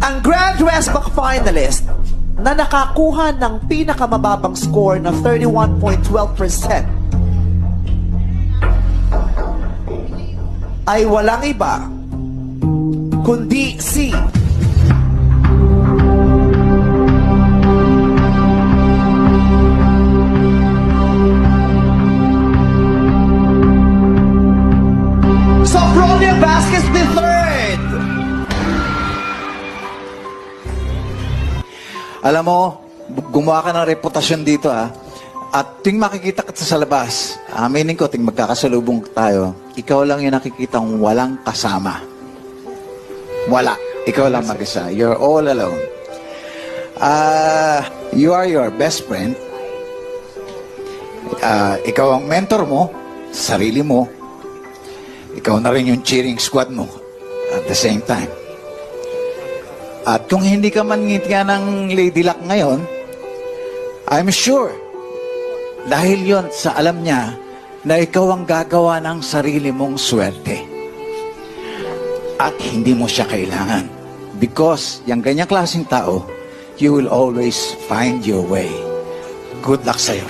Ang Grand Westbach finalist na nakakuha ng pinakamababang score na 31.12% ay walang iba kundi si Sophronia Vasquez III. Alam mo, gumawa ka ng reputasyon dito At tuwing makikita ka sa labas, aminin ko, tuwing magkakasalubong tayo, ikaw lang yung nakikitang walang kasama. Wala. Ikaw lang mag-isa. You're all alone. You are your best friend. Ikaw ang mentor mo, sarili mo. Ikaw na rin yung cheering squad mo at the same time. At kung hindi ka man ngitya ng Lady Luck ngayon, I'm sure, dahil yon sa alam niya na ikaw ang gagawa ng sarili mong swerte. At hindi mo siya kailangan. Because yung ganyang klaseng tao, you will always find your way. Good luck sa'yo.